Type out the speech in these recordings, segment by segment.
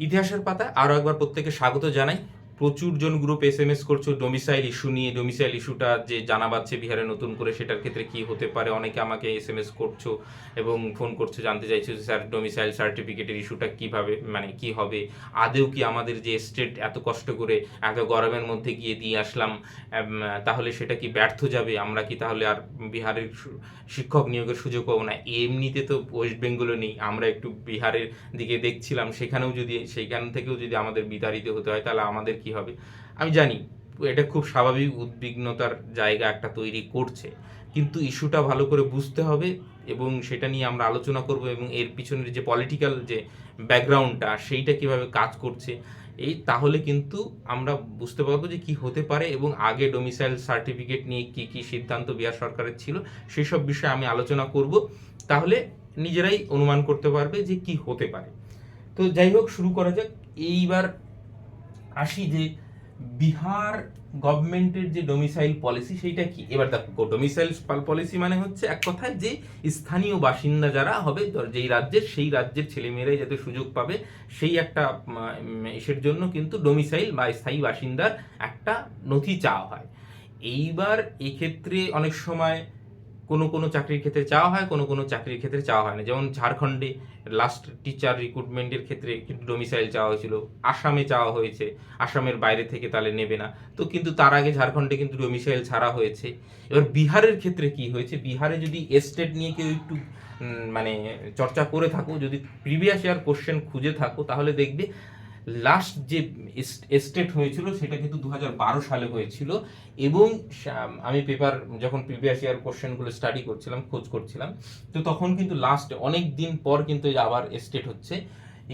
ইতিহাসের পাতায় আরও একবার প্রত্যেকে স্বাগত জানাই। প্রচুর জন গ্রুপ SMS করছো ডোমিসাইল ইস্যু নিয়ে। ডোমিসাইল ইস্যুটা যে জানা পাচ্ছে বিহারে নতুন করে, সেটার ক্ষেত্রে কি হতে পারে। অনেকে আমাকে SMS করছো এবং ফোন করছো, জানতে চাইছো যে স্যার ডোমিসাইল সার্টিফিকেটের ইস্যুটা কীভাবে, মানে কি হবে, আদেও কি আমাদের যে স্টেট এত কষ্ট করে এত গরমের মধ্যে গিয়ে দিয়ে আসলাম, তাহলে সেটা কি ব্যর্থ যাবে, আমরা কি তাহলে আর বিহারের শিক্ষক নিয়োগের সুযোগ পাবো না। এমনিতে তো ওয়েস্ট বেঙ্গলও নেই, আমরা একটু বিহারের দিকে দেখছিলাম, সেইখান থেকেও যদি আমাদের বিতাড়িত হতে হয় তাহলে আমাদের কি হবে। আমি জানি এটা খুব স্বাভাবিক উদ্বিগ্নতার জায়গা একটা তৈরি করছে, কিন্তু ইস্যুটা ভালো করে বুঝতে হবে এবং সেটা নিয়ে আমরা আলোচনা করব এবং এর পিছনের যে পলিটিক্যাল যে ব্যাকগ্রাউন্ডটা সেইটা কিভাবে কাজ করছে, তাহলে কিন্তু আমরা বুঝতে পারবো যে কি হতে পারে এবং আগে ডোমিসাইল সার্টিফিকেট নিয়ে কি কি সিদ্ধান্ত বিহার সরকারের ছিল সেই সব বিষয়ে আমি আলোচনা করব। তাহলে নিজেরাই অনুমান করতে পারবে যে কি হতে পারে। তো যাই হোক, শুরু করা যাক। এইবার আসি যে বিহার গভর্নমেন্টের যে ডোমিসাইল পলিসি সেইটা কি। এবার দেখো, ডোমিসাইল পলিসি মানে হচ্ছে এক কথায় যে স্থানীয় বাসিন্দা যারা হবে যেই রাজ্যের, সেই রাজ্যের ছেলেমেয়েরাই যাতে সুযোগ পাবে, সেই একটা এসের জন্য কিন্তু ডোমিসাইল বা স্থায়ী বাসিন্দার একটা নথি চাওয়া হয়। এইবার এক্ষেত্রে অনেক সময় কোনো কোনো চাকরির ক্ষেত্রে চাওয়া হয়, কোনো কোনো চাকরির ক্ষেত্রে চাওয়া হয় না। যেমন ঝাড়খণ্ডে লাস্ট টিচার রিক্রুটমেন্টের ক্ষেত্রে কিন্তু ডোমিসাইল চাওয়া হয়েছিল, আসামে চাওয়া হয়েছে, আসামের বাইরে থেকে তাহলে নেবে না। তো কিন্তু তার আগে ঝাড়খণ্ডে কিন্তু ডোমিসাইল ছাড়া হয়েছে। এবার বিহারের ক্ষেত্রে কি হয়েছে, বিহারে যদি এস্টেট নিয়ে কেউ একটু মানে চর্চা করে থাকো, যদি প্রিভিয়াস ইয়ার কোশ্চেন খুঁজে থাকো, তাহলে দেখবে লাস্ট যে এস্টেট হয়েছিল সেটা কিন্তু 2012 সালে হয়েছিল। এবং আমি পেপার যখন প্রিভিয়াস ইয়ার কোশ্চেনগুলো স্টাডি করছিলাম, খোঁজ করছিলাম, তো তখন কিন্তু লাস্ট অনেক দিন পর কিন্তু আবার এস্টেট হচ্ছে।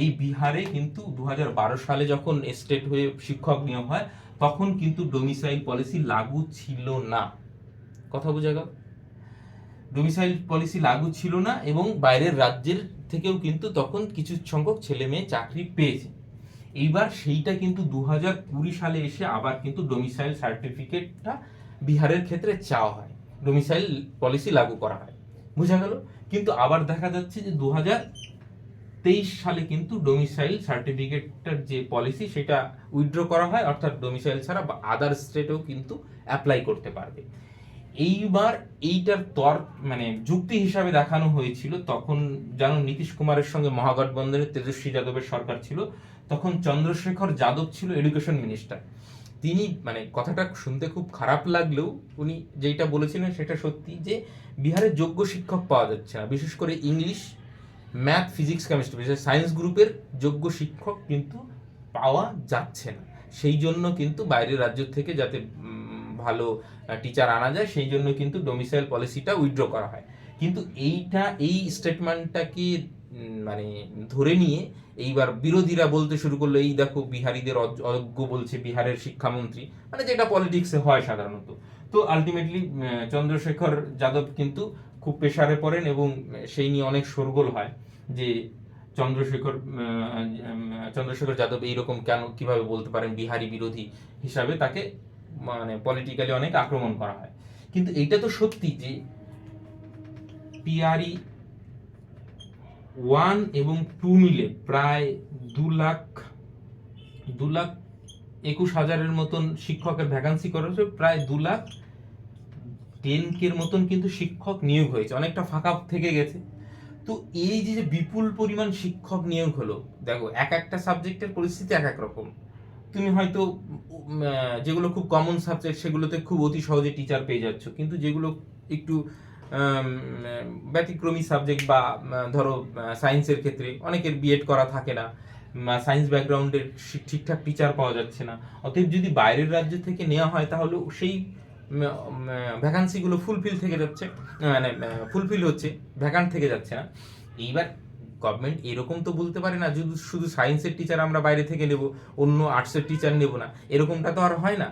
এই বিহারে কিন্তু 2012 সালে যখন এস্টেট হয়ে শিক্ষক নিয়োগ হয়, তখন কিন্তু ডোমিসাইল পলিসি লাগু ছিল না। কথা বোঝা গেল? ডোমিসাইল পলিসি লাগু ছিল না এবং বাইরের রাজ্যের থেকেও কিন্তু তখন কিছু সংখ্যক ছেলে মেয়ে চাকরি পেয়েছে। এইবার সেইটা কিন্তু 2020 সালে এসে আবার কিন্তু ডোমিসাইল সার্টিফিকেটটা বিহারের ক্ষেত্রে চাওয়া হয়, ডোমিসাইল পলিসি লাগু করা হয়। বোঝা গেল? কিন্তু আবার দেখা যাচ্ছে যে 2023 সালে কিন্তু ডোমিসাইল সার্টিফিকেটটার যে পলিসি সেটা উইথড্র করা হয়, অর্থাৎ ডোমিসাইল ছাড়া বা আদার স্টেটেও কিন্তু অ্যাপ্লাই করতে পারবে। এইবার এইটার মানে যুক্তি হিসাবে দেখানো হয়েছিল, তখন যেন নীতিশ কুমারের সঙ্গে মহাগঠবন্ধনের তেজস্বী যাদবের সরকার ছিল, তখন চন্দ্রশেখর যাদব ছিল এডুকেশন মিনিস্টার। তিনি, মানে কথাটা শুনতে খুব খারাপ লাগলেও উনি যেটা বলেছিলেন সেটা সত্যি, যে বিহারে যোগ্য শিক্ষক পাওয়া যাচ্ছে না, বিশেষ করে ইংলিশ, ম্যাথ, ফিজিক্স, কেমিস্ট্রি, বিশেষ সায়েন্স গ্রুপের যোগ্য শিক্ষক কিন্তু পাওয়া যাচ্ছে না। সেই জন্য কিন্তু বাইরের রাজ্য থেকে যাতে ভালো টিচার আনা যায়, সেই জন্য কিন্তু ডোমিসাইল পলিসিটা উইথড্র করা হয়। কিন্তু এই স্টেটমেন্টটাকে মানে ধরে নিয়ে এইবার বিরোধীরা বলতে শুরু করলো, এই দেখো বিহারিদের অযোগ্য বলছে বিহারের শিক্ষামন্ত্রী, মানে যেটা পলিটিক্সে হয় সাধারণত। তো আলটিমেটলি চন্দ্রশেখর যাদব কিন্তু খুব প্রেসারে পড়েন এবং সেই নিয়ে অনেক শোরগোল হয় যে চন্দ্রশেখর যাদব এইরকম কেন, কিভাবে বলতে পারেন, বিহারি বিরোধী হিসাবে তাকে মানে পলিটিক্যালি অনেক আক্রমণ করা হয়। কিন্তু এইটা তো সত্যি যে পিআরই 1 এবং 2 মিলে প্রায় 2,21,000-এর মতন শিক্ষকের ভ্যাকান্সি করা হয়েছে, প্রায় 2,10,000 মতন কিন্তু শিক্ষক নিয়োগ হয়েছে, অনেকটা ফাঁকা থেকে গেছে। তো এই যে বিপুল পরিমাণ শিক্ষক নিয়োগ হলো, দেখো এক একটা সাবজেক্টের পরিস্থিতি এক এক রকম। তুমি হয়তো যেগুলো খুব কমন সাবজেক্ট সেগুলোতে খুব অতি সহজে টিচার পেয়ে যাচ্ছ, কিন্তু যেগুলো একটু ব্যতিক্রমী সাবজেক্ট বা ধরো সায়েন্সের ক্ষেত্রে অনেকের বিএড করা থাকে না, সায়েন্স ব্যাকগ্রাউন্ডের ঠিকঠাক টিচার পাওয়া যাচ্ছে না। অতএব যদি বাইরের রাজ্য থেকে নেওয়া হয় তাহলে সেই ভ্যাকান্সিগুলো ফুলফিল থেকে যাচ্ছে, মানে ফুলফিল হচ্ছে, ভ্যাকান্ট থেকে যাচ্ছে না। এইবার গভর্নমেন্ট এরকম তো বলতে পারে না শুধু সায়েন্সের টিচার আমরা বাইরে থেকে নেব, অন্য আর্টসের টিচার নেব না, এরকমটা তো আর হয় না।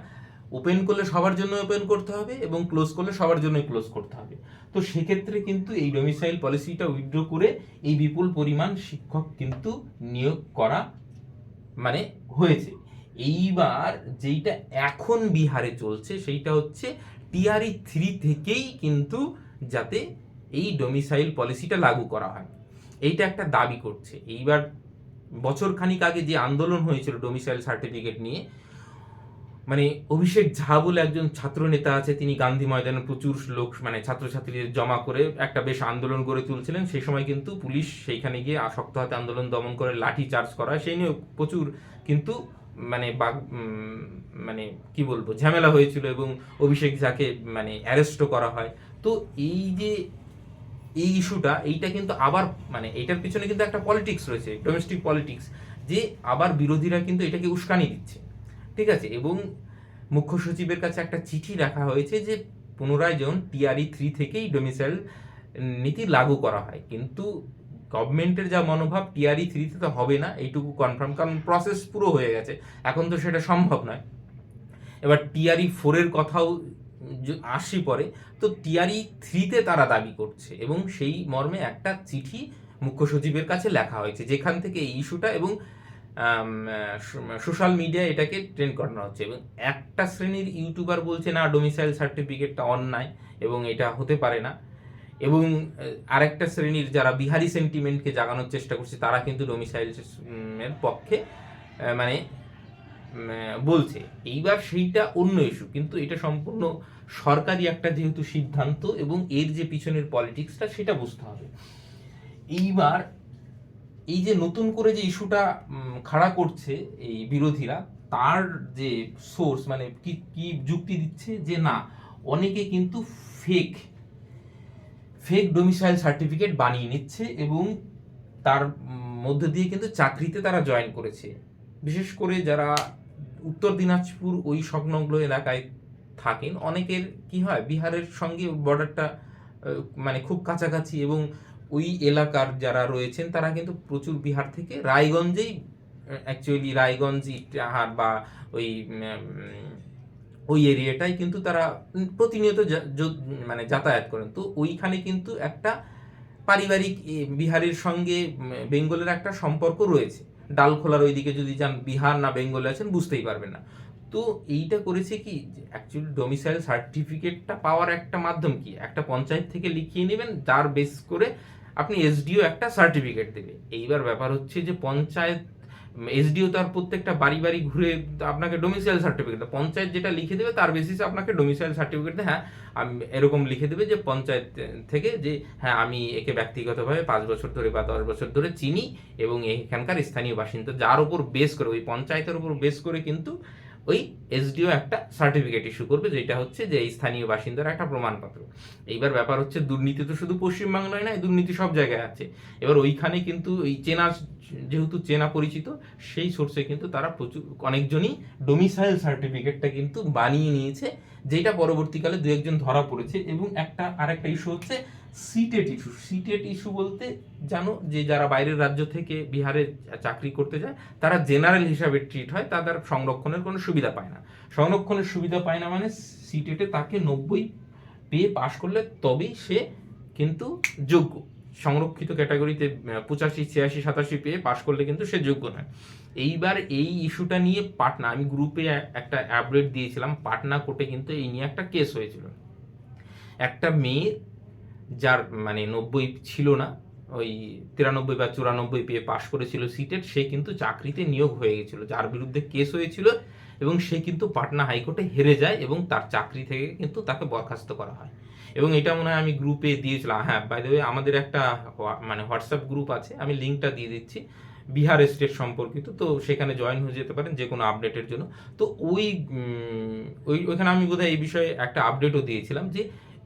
ওপেন করলে সবার জন্য ওপেন করতে হবে এবং ক্লোজ করলে সবার জন্যই ক্লোজ করতে হবে। তো সেক্ষেত্রে কিন্তু এই ডোমিসাইল পলিসিটা উইথড্র করে এই বিপুল পরিমাণ শিক্ষক কিন্তু নিয়োগ করা মানে হয়েছে। এইবার যেইটা এখন বিহারে চলছে সেইটা হচ্ছে টিআরই 3 থেকেই কিন্তু যাতে এই ডোমিসাইল পলিসিটা লাগু করা হয়, এইটা একটা দাবি করছে। এইবার বছর খানিক আগে যে আন্দোলন হয়েছিল ডোমিসাইল সার্টিফিকেট নিয়ে, মানে অভিষেক ঝা বলে একজন ছাত্র নেতা আছে, তিনি গান্ধী ময়দানে প্রচুর লোক মানে ছাত্রছাত্রীদের জমা করে একটা বেশ আন্দোলন গড়ে তুলছিলেন। সেই সময় কিন্তু পুলিশ সেইখানে গিয়ে শক্ত হাতে আন্দোলন দমন করে লাঠি চার্জ করা, সেই নিয়ে প্রচুর কিন্তু মানে মানে কি বলবো ঝামেলা হয়েছিল এবং অভিষেক ঝাকে মানে অ্যারেস্টও করা হয়। তো এই যে এই ইস্যুটা, এইটা কিন্তু আবার মানে এটার পিছনে কিন্তু একটা পলিটিক্স রয়েছে, ডোমেস্টিক পলিটিক্স, যে আবার বিরোধীরা কিন্তু এটাকে উস্কানি দিচ্ছে, ঠিক আছে। এবং মুখ্য সচিবের কাছে একটা চিঠি রাখা হয়েছে যে পুনরায় যেন টিআরই 3 থেকেই ডোমিসাইল নীতি লাগু করা হয়, কিন্তু গভর্নমেন্টের যা মনোভাব টিআরই 3-তে তো হবে না এইটুকু কনফার্ম, কারণ প্রসেস পুরো হয়ে গেছে, এখন তো সেটা সম্ভব নয়। এবার টিআরই 4-এর কথাও আসি পরে, তো টিআরই 3-তে তারা দাবি করছে এবং সেই মর্মে একটা চিঠি মুখ্য সচিবের কাছে লেখা হয়েছে, যেখান থেকে এই ইস্যুটা এবং সোশ্যাল মিডিয়ায় এটাকে ট্রেন্ড করানো হচ্ছে। এবং একটা শ্রেণীর ইউটিউবার বলছে না ডোমিসাইল সার্টিফিকেটটা অন্যায় এবং এটা হতে পারে না, এবং আরেকটা শ্রেণীর যারা বিহারি সেন্টিমেন্টকে জাগানোর চেষ্টা করছে তারা কিন্তু ডোমিসাইলের পক্ষে মানে বলছে। এইবার সেইটা অন্য ইস্যু, কিন্তু এটা সম্পূর্ণ সরকারি একটা যেহেতু সিদ্ধান্ত এবং এর যে পিছনের পলিটিক্সটা সেটা বুঝতে হবে। এইবার এই যে নতুন করে যে ইস্যুটা খাড়া করছে এই বিরোধীরা, তার যে সোর্স মানে কি কি যুক্তি দিচ্ছে যে না অনেকে কিন্তু ফেক ডোমিসাইল সার্টিফিকেট বানিয়ে নিচ্ছে এবং তার মধ্যে দিয়ে কিন্তু চাকরিতে তারা জয়েন করেছে। বিশেষ করে যারা উত্তর দিনাজপুর ওই সংলগ্ন এলাকায় থাকেন, অনেকের কি হয় বিহারের সঙ্গে বর্ডারটা মানে খুব কাছাকাছি, এবং ওই এলাকার যারা রয়েছেন তারা কিন্তু প্রচুর বিহার থেকে রায়গঞ্জেই অ্যাকচুয়ালি রায়গঞ্জ ইটাহার বা ওই ওই এরিয়াটাই কিন্তু তারা প্রতিনিয়ত মানে যাতায়াত করেন। তো ওইখানে কিন্তু একটা পারিবারিক বিহারের সঙ্গে বেঙ্গলের একটা সম্পর্ক রয়েছে। ডালখোলার ওইদিকে যদি যান বিহার না বেঙ্গলে আছেন বুঝতেই পারবেন না। তো এইটা করেছে কি অ্যাকচুয়ালি ডোমিসাইল সার্টিফিকেটটা পাওয়ার একটা মাধ্যম কি, একটা পঞ্চায়েত থেকে লিখিয়ে নেবেন, যার বেস করে আপনি এসডিও একটা সার্টিফিকেট দেবে। এইবার ব্যাপার হচ্ছে যে পঞ্চায়েত এসডিও তার প্রত্যেকটা বাড়ি বাড়ি ঘুরে আপনাকে ডোমিসাইল সার্টিফিকেট, পঞ্চায়েত যেটা লিখে দেবে তার বেসিসে আপনাকে ডোমিসাইল সার্টিফিকেট দেয়। হ্যাঁ আমি এরকম লিখে দেবে যে পঞ্চায়েত থেকে যে হ্যাঁ আমি একে ব্যক্তিগতভাবে 5 বছর ধরে বা 10 বছর ধরে চিনি এবং এখানকার স্থানীয় বাসিন্দা, যার উপর বেস করে ওই পঞ্চায়েতের উপর বেস করে কিন্তু ওই এসডিও একটা সার্টিফিকেট ইস্যু করবে, যেটা হচ্ছে যে এই স্থানীয় বাসিন্দার একটা প্রমাণপত্র। এইবার ব্যাপার হচ্ছে দুর্নীতি তো শুধু পশ্চিমবাংলায় নয়, দুর্নীতি সব জায়গায় আছে। এবার ওইখানে কিন্তু ওই যেহেতু চেনা পরিচিত, সেই সোর্সে কিন্তু তারা প্রচুর অনেকজনই ডোমিসাইল সার্টিফিকেটটা কিন্তু বানিয়ে নিয়েছে, যেটা পরবর্তীকালে দু একজন ধরা পড়েছে। এবং আরেকটা ইস্যু হচ্ছে সিটেট ইস্যু। সিটেট ইস্যু বলতে জানো যে যারা বাইরের রাজ্য থেকে বিহারে চাকরি করতে যায় তারা জেনারেল হিসাবে ট্রিট হয়, তাদের সংরক্ষণের কোনো সুবিধা পায় না। সংরক্ষণের সুবিধা পায় না মানে সিটেটে তাকে 90 পেয়ে পাশ করলে তবেই সে কিন্তু যোগ্য। সংরক্ষিত ক্যাটাগরিতে 85, 86, 87 পেয়ে পাশ করলে কিন্তু সে যোগ্য নয়। এইবার এই ইস্যুটা নিয়ে পাটনা, আমি গ্রুপে একটা আপডেট দিয়েছিলাম, পাটনা কোর্টে কিন্তু এই নিয়ে একটা কেস হয়েছিল। একটা মেয়ে যার মানে 90 ছিল না, ওই 93 বা 94 পেয়ে পাশ করেছিল সিটেট, সে কিন্তু চাকরিতে নিয়োগ হয়ে গেছিল, যার বিরুদ্ধে কেস হয়েছিল এবং সে কিন্তু পাটনা হাইকোর্টে হেরে যায় এবং তার চাকরি থেকে কিন্তু তাকে বরখাস্ত করা হয়। এবং এটা মনে হয় আমি গ্রুপে দিয়েছিলাম। হ্যাঁ বাই দ্য ওয়ে আমাদের একটা মানে হোয়াটসঅ্যাপ গ্রুপ আছে, আমি লিঙ্কটা দিয়ে দিচ্ছি বিহার স্টেট সম্পর্কিত, তো সেখানে জয়েন হয়ে যেতে পারেন যে কোনো আপডেটের জন্য। তো ওইখানে আমি বোধহয় এই বিষয়ে একটা আপডেটও দিয়েছিলাম যে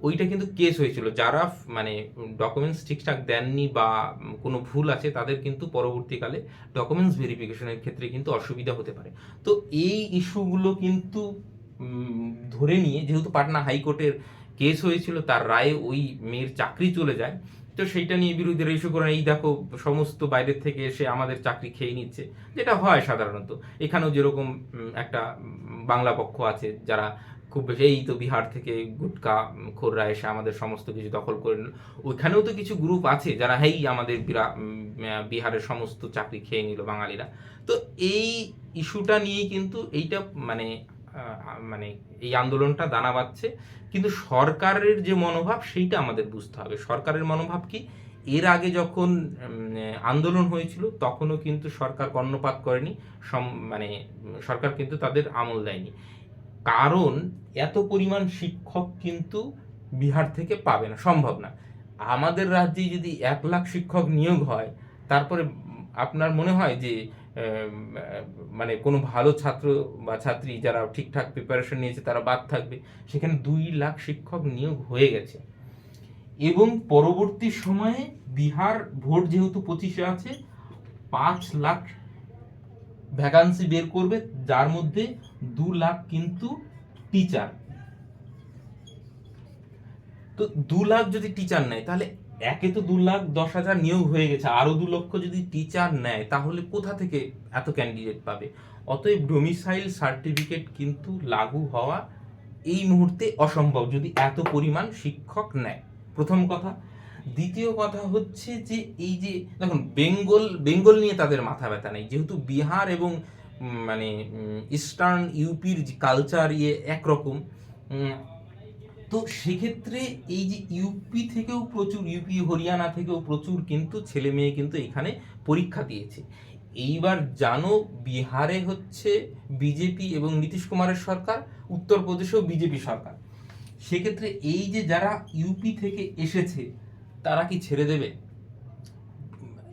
ওইটা কিন্তু কেস হয়েছিল, যারা মানে ডকুমেন্টস ঠিকঠাক দেননি বা কোনো ভুল আছে তাদের কিন্তু পরবর্তীকালে ডকুমেন্টস ভেরিফিকেশনের ক্ষেত্রে কিন্তু অসুবিধা হতে পারে। তো এই ইস্যুগুলো কিন্তু ধরে নিয়ে, যেহেতু পাটনা হাইকোর্টের কেস হয়েছিল, তার রায়ে ওই মেয়ের চাকরি চলে যায়, তো সেইটা নিয়ে বিরোধীরা ইস্যু করেন এই দেখো সমস্ত বাইরের থেকে এসে আমাদের চাকরি খেয়ে নিচ্ছে, যেটা হয় সাধারণত। এখানেও যেরকম একটা বাংলা পক্ষ আছে যারা খুব বেশি এই তো বিহার থেকে গুটকা খোররা এসে আমাদের সমস্ত কিছু দখল করে নিল, ওইখানেও তো কিছু গ্রুপ আছে যারা হেই আমাদের বিহারের সমস্ত চাকরি খেয়ে নিল বাঙালিরা। তো এই ইস্যুটা নিয়েই কিন্তু এইটা মানে মানে এই আন্দোলনটা দানা বাঁধছে। কিন্তু সরকারের যে মনোভাব সেইটা আমাদের বুঝতে হবে। সরকারের মনোভাব কি, এর আগে যখন আন্দোলন হয়েছিল তখনও কিন্তু সরকার কর্ণপাত করেনি, মানে সরকার কিন্তু তাদের আমল দেয়নি, কারণ এত পরিমাণ শিক্ষক কিন্তু বিহার থেকে পাবে না, সম্ভব না। আমাদের রাজ্যে যদি 1 লাখ শিক্ষক নিয়োগ হয়, তারপরে আপনার মনে হয় যে মানে কোনো ভালো ছাত্র বা ছাত্রী যারা ঠিকঠাক প্রিপারেশন নিয়েছে তারা বাদ থাকবে? সেখানে 2 লাখ শিক্ষক নিয়োগ হয়ে গেছে, এবং পরবর্তী সময়ে বিহার ভোট যেহেতু 25-এ আছে, 5 লাখ ভ্যাকান্সি বের করবে, যার মধ্যে 2 লাখ কিন্তু টিচার। তো 2 লাখ যদি টিচার নেয়, তাহলে একে তো 2,10,000 নিয়োগ হয়ে গেছে, আরো 2 লক্ষ যদি টিচার নেয়, তাহলে কোথা থেকে এত ক্যান্ডিডেট পাবে? অতএব ডোমিসাইল সার্টিফিকেট কিন্তু লাগু হওয়া এই মুহূর্তে অসম্ভব যদি এত পরিমাণ শিক্ষক নেয়, প্রথম কথা। দ্বিতীয় কথা হচ্ছে যে এই যে দেখুন, বেঙ্গল নিয়ে তাদের মাথা ব্যথা নেই, যেহেতু বিহার এবং মানে ইস্টার্ন ইউপির কালচার একরকম। তো সেক্ষেত্রে এই যে ইউপি থেকেও প্রচুর, ইউপি হরিয়ানা থেকেও প্রচুর কিন্তু ছেলে মেয়ে কিন্তু এখানে পরীক্ষা দিয়েছে। এইবার জানো, বিহারে হচ্ছে বিজেপি এবং নীতিশ কুমারের সরকার, উত্তরপ্রদেশেও বিজেপি সরকার। সেক্ষেত্রে এই যে যারা ইউপি থেকে এসেছে তারা কি ছেড়ে দেবে?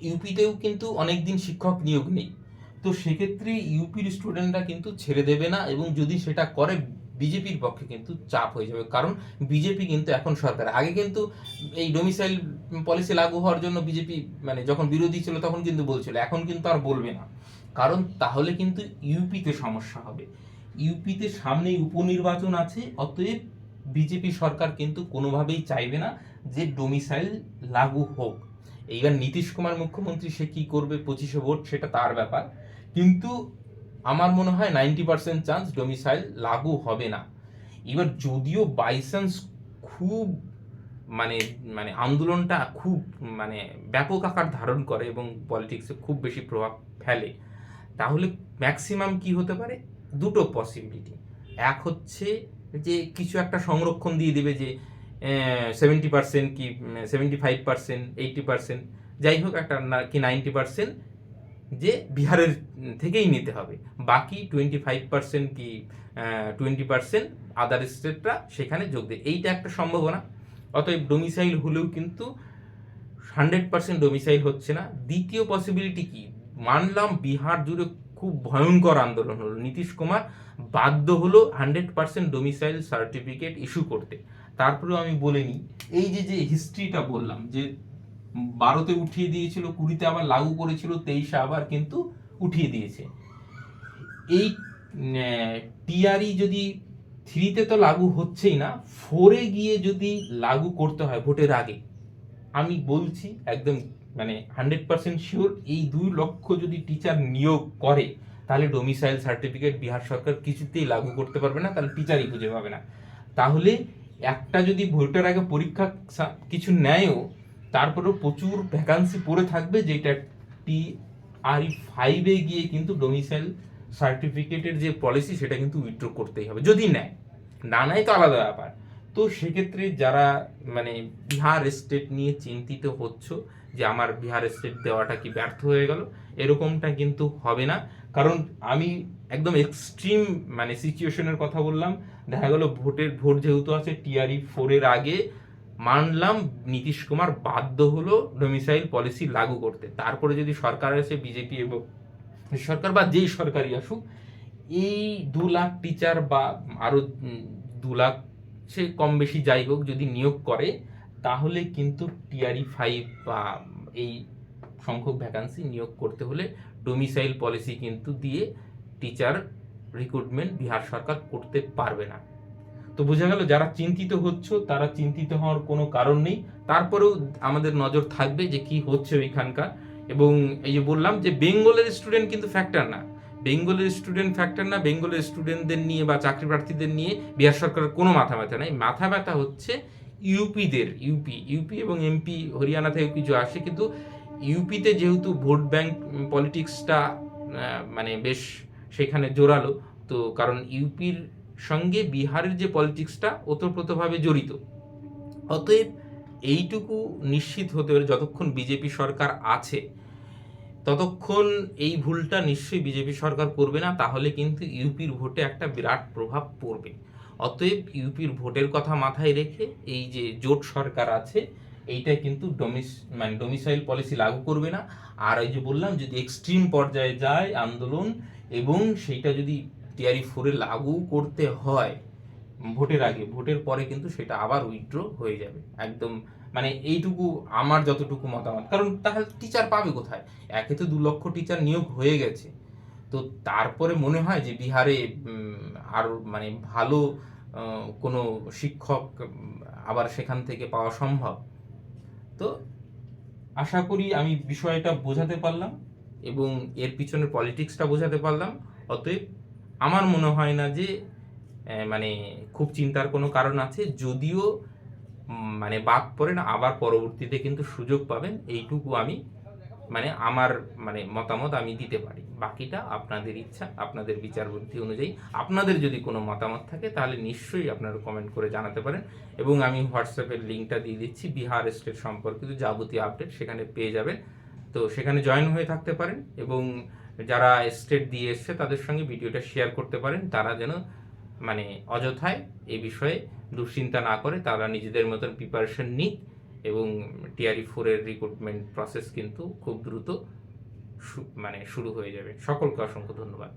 ইউপিতেও কিন্তু অনেকদিন শিক্ষক নিয়োগ নেই, তো সেক্ষেত্রে ইউপির স্টুডেন্টরা কিন্তু ছেড়ে দেবে না, এবং যদি সেটা করে বিজেপির পক্ষে কিন্তু চাপ হয়ে যাবে, কারণ বিজেপি কিন্তু এখন সরকার। আগে কিন্তু এই ডোমিসাইল পলিসি লাগু হওয়ার জন্য বিজেপি মানে যখন বিরোধী ছিল তখন কিন্তু বলছিল, এখন কিন্তু আর বলবে না, কারণ তাহলে কিন্তু ইউপিতে সমস্যা হবে। ইউপিতে সামনেই উপনির্বাচন আছে, অতএব বিজেপি সরকার কিন্তু কোনোভাবেই চাইবে না যে ডোমিসাইল লাগু হোক। এইবার নীতিশ কুমার মুখ্যমন্ত্রী, সে কি করবে 25-এ ভোট, সেটা তার ব্যাপার, কিন্তু আমার মনে হয় 90% চান্স ডোমিসাইল লাগু হবে না। এবার যদিও বাইচান্স খুব মানে মানে আন্দোলনটা খুব মানে ব্যাপক আকার ধারণ করে এবং পলিটিক্সে খুব বেশি প্রভাব ফেলে, তাহলে ম্যাক্সিমাম কি হতে পারে? দুটো পসিবিলিটি। এক হচ্ছে যে কিছু একটা সংরক্ষণ দিয়ে দেবে, যে 70% কি 75%, 80%, যাই হোক একটা কি 90% যে বিহারের থেকেই নিতে হবে, বাকি 25% কি 20% আদার স্টেটরা সেখানে যোগ দেয়, এইটা একটা সম্ভাবনা। অতএব ডোমিসাইল হলেও কিন্তু 100% ডোমিসাইল হচ্ছে না। দ্বিতীয় পসিবিলিটি কি? মানলাম বিহার জুড়ে খুব ভয়ঙ্কর আন্দোলন হলো, নীতিশ কুমার বাধ্য হলো 100% ডোমিসাইল সার্টিফিকেট ইস্যু করতে। তারপরেও আমি বলে নিই, এই যে যে হিস্ট্রিটা বললাম, যে 12তে উঠিয়ে দিয়েছিল, 20-তে আবার লাগু করেছিল, 23-এ আবার কিন্তু উঠিয়ে দিয়েছে। এই টিআরই যদি 3-তে তো লাগু হচ্ছেই না, 4-এ গিয়ে যদি লাগু করতে হয় ভোটের আগে, আমি বলছি একদম মানে 100% শিওর, এই 2 লক্ষ যদি টিচার নিয়োগ করে, তাহলে ডোমিসাইল সার্টিফিকেট বিহার সরকার কিছুতেই লাগু করতে পারবে না, তাহলে টিচারই খুঁজে পাবে না। তাহলে একটা যদি ভোটের আগে পরীক্ষা কিছু নেয়ও, তারপরেও প্রচুর ভ্যাকান্সি পড়ে থাকবে, যেটা TRE-5-এ গিয়ে কিন্তু ডোমিসাইল সার্টিফিকেটের যে পলিসি সেটা কিন্তু উইথড্র করতেই হবে, যদি নেয়, না নেয় তো আলাদা ব্যাপার। তো সেক্ষেত্রে যারা মানে বিহার স্টেট নিয়ে চিন্তিত হচ্ছ যে আমার বিহার স্টেট দেওয়াটা কি ব্যর্থ হয়ে গেল, এরকমটা কিন্তু হবে না, কারণ আমি একদম এক্সট্রিম মানে সিচুয়েশনের কথা বললাম। দেখা গেল ভোট যেহেতু আছে TRE-4-এর আগে, মানলাম নীতিশ কুমার বাধ্য হলো ডোমিসাইল পলিসি লাগু করতে, তারপরে যদি সরকার আসে বিজেপি এবং সরকার বা যেই সরকারই আসুক, এই 2 লাখ টিচার বা আরো 2 লাখ, সে কম বেশি যাই হোক, যদি নিয়োগ করে, তাহলে কিন্তু TRE-5 বা এই সংখ্যক ভ্যাকান্সি নিয়োগ করতে হলে ডোমিসাইল পলিসি কিন্তু দিয়ে টিচার রিক্রুটমেন্ট বিহার সরকার করতে পারবে না। তো বোঝা গেল, যারা চিন্তিত হচ্ছ তারা চিন্তিত হওয়ার কোনো কারণ নেই, তারপরেও আমাদের নজর থাকবে যে কি হচ্ছে ওইখানকার। এবং এই যে বললাম যে বেঙ্গলের স্টুডেন্ট কিন্তু ফ্যাক্টর না, বেঙ্গলের স্টুডেন্টদের নিয়ে বা চাকরি প্রার্থীদের নিয়ে বিহার সরকারের কোনো মাথা ব্যথা নেই। মাথা ব্যথা হচ্ছে ইউপি এবং এমপি হরিয়ানা থেকে কিছু আসে, কিন্তু ইউপিতে যেহেতু ভোট ব্যাংক পলিটিক্সটা মানে বেশ সেখানে জোরালো, তো কারণ ইউপির সঙ্গে বিহারের যে পলিটিক্সটা ওতপ্রোতভাবে জড়িত, অতএব এইটুকু নিশ্চিত হতে পারে যতক্ষণ বিজেপি সরকার আছে ততক্ষণ এই ভুলটা নিশ্চয়ই বিজেপি সরকার করবে না, তাহলে কিন্তু ইউপির ভোটে একটা বিরাট প্রভাব পড়বে। অতএব ইউপির ভোটের কথা মাথায় রেখে এই যে জোট সরকার আছে এইটা কিন্তু ডোমিসাইল পলিসি লাগু করবে না। আর ওই যে বললাম, যদি এক্সট্রিম পর্যায়ে যায় আন্দোলন এবং সেইটা যদি টিআরই 4 লাগু করতে হয় ভোটের আগে, ভোটের পরে কিন্তু সেটা আবার উইথড্র হয়ে যাবে একদম। এইটুকু আমার যতটুকু মতামত, কারণ তাহলে টিচার পাবে কোথায়? একে তো 2 লক্ষ টিচার নিয়োগ হয়ে গেছে, তো তারপরে মনে হয় যে বিহারে আরো ভালো কোনো শিক্ষক আবার সেখান থেকে পাওয়া সম্ভব? তো আশা করি আমি বিষয়টা বোঝাতে পারলাম এবং এর পিছনের পলিটিক্সটা বোঝাতে পারলাম। অতএব আমার মনে হয় না যে খুব চিন্তার কোনো কারণ আছে। যদিও বাদ পড়ে না, আবার পরবর্তীতে কিন্তু সুযোগ পাবেন, এইটুকু আমি আমার মতামত আমি দিতে পারি। বাকিটা আপনাদের ইচ্ছা, আপনাদের বিচার বুদ্ধি অনুযায়ী। আপনাদের যদি কোনো মতামত থাকে তাহলে নিশ্চয়ই আপনারা কমেন্ট করে জানাতে পারেন, এবং আমি হোয়াটসঅ্যাপের লিঙ্কটা দিয়ে দিচ্ছি, বিহার স্টেট সম্পর্কিত যাবতীয় আপডেট সেখানে পেয়ে যাবেন। তো সেখানে জয়েন হয়ে থাকতে পারেন এবং যারা স্টেট দিয়ে এসছে তাদের সঙ্গে ভিডিওটা শেয়ার করতে পারেন, তারা যেন অযথায় এই বিষয়ে দুশ্চিন্তা না করে, তারা নিজেদের মতন প্রিপারেশন নিক। এবং টিআরই 4 এর রিক্রুটমেন্ট প্রসেস কিন্তু খুব দ্রুত শুরু হয়ে যাবে। সকলকে অসংখ্য ধন্যবাদ।